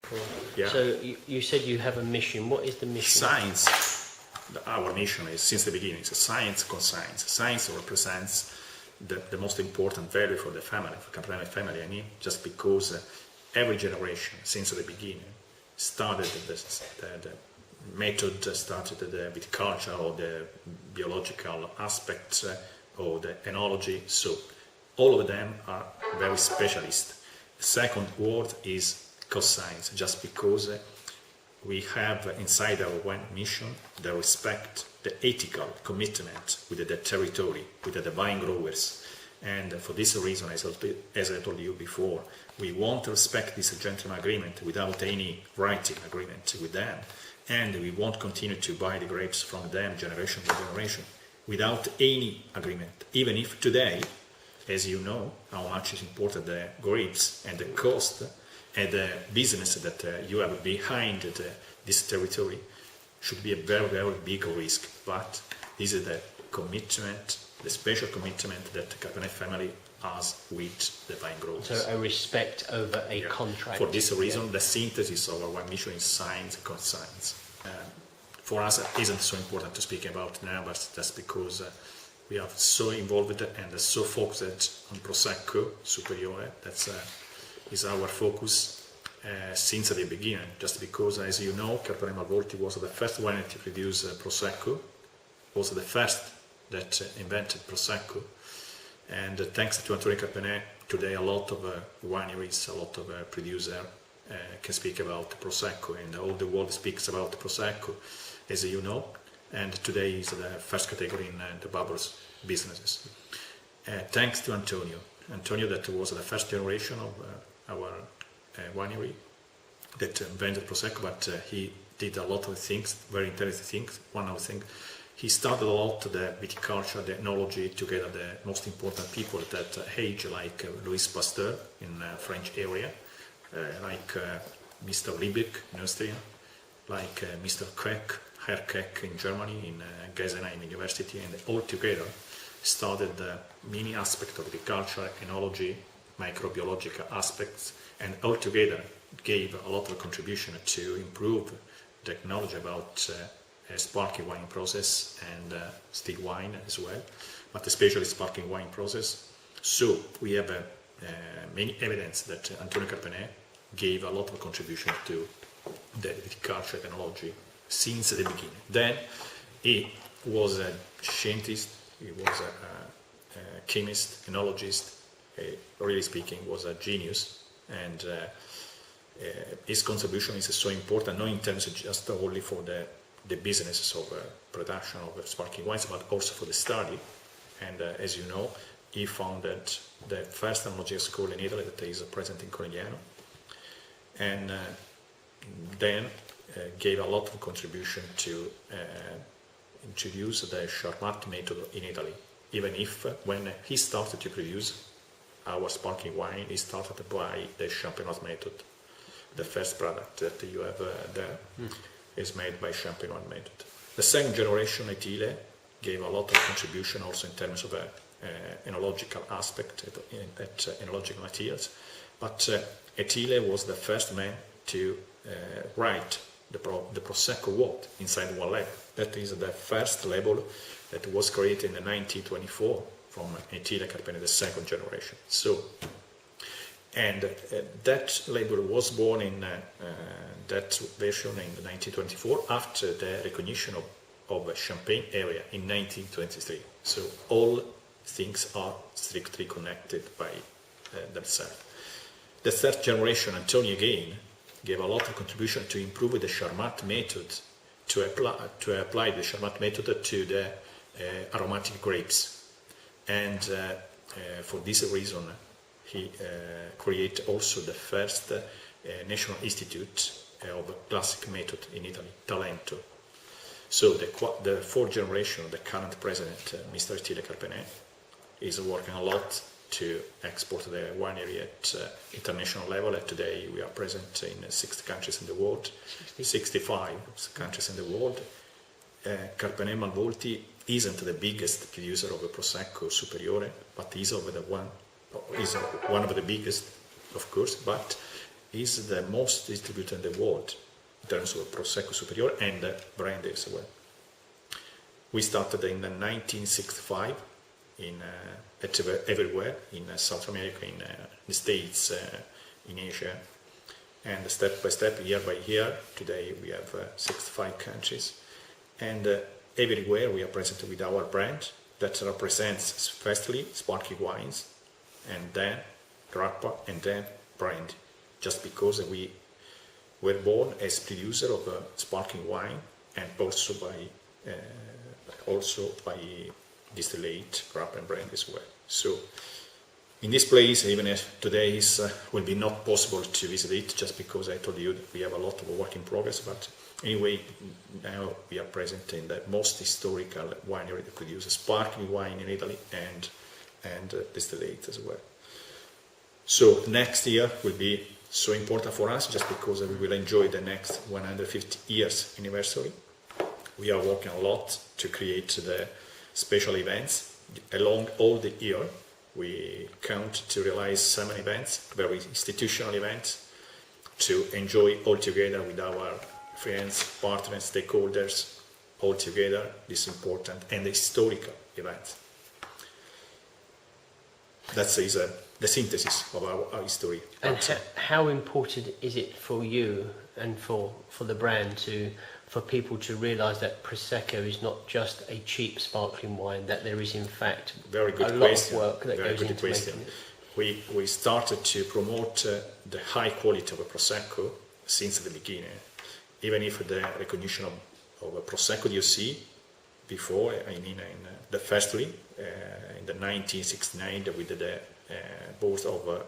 Cool. Yeah. So you said you have a mission. What is the mission? Science. Our mission is, since the beginning, it's science conscience. Science represents the most important value for the family, for Carpené family. I mean, just because every generation since the beginning started the method, started the viticulture or the biological aspects or the enology. So all of them are very specialist. The second word is conscience, just because we have inside our one mission the respect, the ethical commitment with the territory, with the vine growers. And for this reason, as I told you before, we want to respect this gentleman agreement without any writing agreement with them. And we won't continue to buy the grapes from them generation by generation without any agreement. Even if today, as you know, how much is important the grapes and the cost and the business that you have behind this territory should be a very, very big risk. But this is the commitment, the special commitment that the Carpené family has with the vine growers. So a respect over a contract. For this reason, the synthesis of our one mission is science and conscience. For us, it isn't so important to speak about now, but that's because we are so involved and so focused on Prosecco Superiore. That is our focus since the beginning, just because, as you know, Carpené Malvolti was the first winery to produce Prosecco, was the first that invented Prosecco, and thanks to Antonio Carpené, today a lot of wineries, a lot of producers can speak about Prosecco, and all the world speaks about Prosecco, as you know, and today is the first category in the bubbles businesses. Thanks to Antonio that was the first generation of our winery that invented Prosecco, but he did a lot of things, very interesting things. One of the things, he started a lot the viticulture, the enology, together the most important people that age, like Louis Pasteur in French area, like Mr. Liebeck in Austria, like Mr. Herr Keck in Germany, in Geisenheim University, and all together started many aspects of viticulture, enology, microbiological aspects, and all together gave a lot of contribution to improve technology about sparkling wine process and still wine as well, but especially sparkling wine process. So we have many evidence that Antonio Carpené gave a lot of contribution to the viticulture technology since the beginning. Then he was a scientist, he was a chemist, enologist, really speaking, was a genius, and his contribution is so important, not in terms of just only for the business of production of sparkling wines, but also for the study. And as you know, he founded the first enology school in Italy that is present in Corigliano, and then gave a lot of contribution to introduce the Charmat method in Italy, even if when he started to produce our sparkling wine, he started by the Champenoise method. The first product that you have there is made by Champenoise method. The second generation, Etile, gave a lot of contribution also in terms of enological aspect, enological materials, but Etile was the first man to write the Prosecco word inside one label. That is the first label that was created in 1924 from Etile Carpené, the second generation. So, and that label was born in that version in 1924 after the recognition of Champagne area in 1923. So all things are strictly connected by themselves. The third generation, Antonio again, gave a lot of contribution to improve the Charmat method, to apply the Charmat method to the aromatic grapes. And for this reason, he created also the first National Institute of Classic Method in Italy, Talento. So the fourth generation, the current president, Mr. Etile Carpené, is working a lot to export the winery at international level. And today we are present in 60 countries in the world, 65 countries in the world. Carpené Malvolti isn't the biggest producer of a Prosecco Superiore, but is one of the biggest, of course, but is the most distributed in the world in terms of Prosecco Superiore and brand as well. We started in 1965 everywhere in South America, in the States, in Asia, and step by step, year by year. Today we have 65 countries, and everywhere we are present with our brand that represents firstly sparkling wines, and then grappa, and then brand. Just because we were born as producer of sparkling wine, and also by distillate, grappa and brand as well. So in this place, even if today will be not possible to visit it, just because I told you that we have a lot of work in progress, but anyway, now we are present in the most historical winery that produces sparkling wine in Italy and distillate as well. So next year will be so important for us, just because we will enjoy the next 150 years anniversary. We are working a lot to create the special events along all the year. We count to realize 7 events, very institutional events, to enjoy all together with our friends, partners, stakeholders, all together this important and historical event. That is the synthesis of our history. And how important is it for you and for the brand for people to realise that Prosecco is not just a cheap sparkling wine, that there is in fact very good a lot question. of work that very goes good into question. making it? We started to promote the high quality of a Prosecco since the beginning, even if the recognition of a Prosecco DOC before, I mean in the firstly, in the 1969 with the both of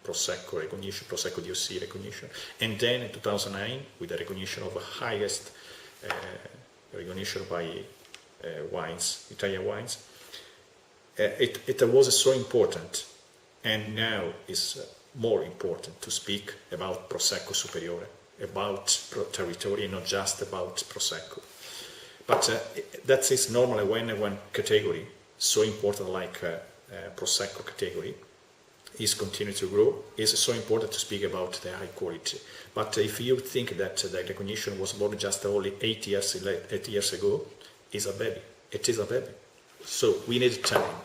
Prosecco recognition, Prosecco DOC recognition, and then in 2009 with the recognition of the highest recognition by wines, Italian wines. It was so important, and now is more important to speak about Prosecco Superiore, about territory, not just about Prosecco. But that is normally when one category so important like Prosecco category is continuing to grow. It's so important to speak about the high quality. But if you think that the recognition was born just only 8 years ago, it's a baby. It is a baby. So we need time.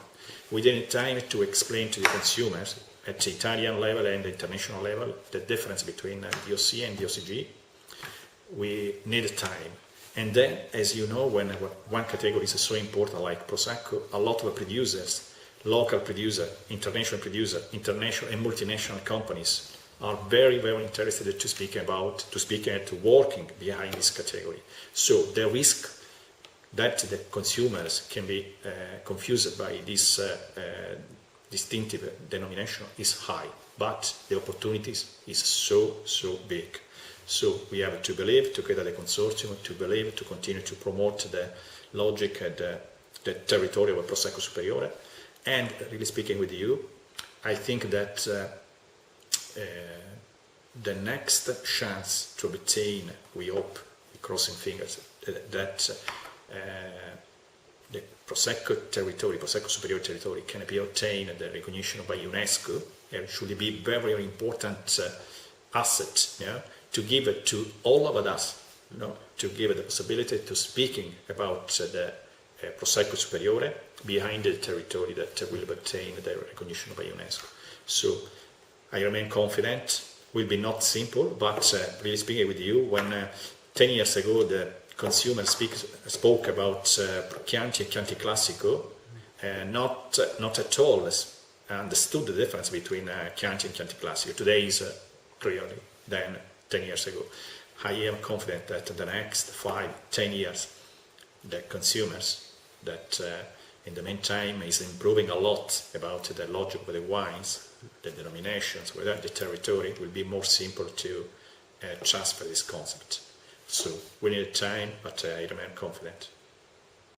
We need time to explain to the consumers at the Italian level and the international level the difference between DOC and DOCG. We need time. And then, as you know, when one category is so important like Prosecco, a lot of producers, local producer, international and multinational companies are very, very interested to speak and working behind this category. So the risk that the consumers can be confused by this distinctive denomination is high, but the opportunities is so big. So we have to believe, together the consortium, to believe, to continue to promote the logic and the territory of a Prosecco Superiore. And really speaking with you, I think that the next chance to obtain, we hope, crossing fingers, that the Prosecco territory, Prosecco Superiore territory, can be obtained the recognition by UNESCO. It should be very, very important asset, to give it to all of us, to give the possibility to speaking about the Prosecco Superiore behind the territory that will obtain the recognition by UNESCO. So I remain confident. Will be not simple, but really speaking with you, when 10 years ago the consumer spoke about Chianti and Chianti Classico, not at all understood the difference between Chianti and Chianti Classico. Today is clearly than 10 years ago. I am confident that in the next 5-10 years, the consumers that in the meantime is improving a lot about the logic of the wines, the denominations, whether the territory will be more simple to transfer this concept. So we need time, but I remain confident.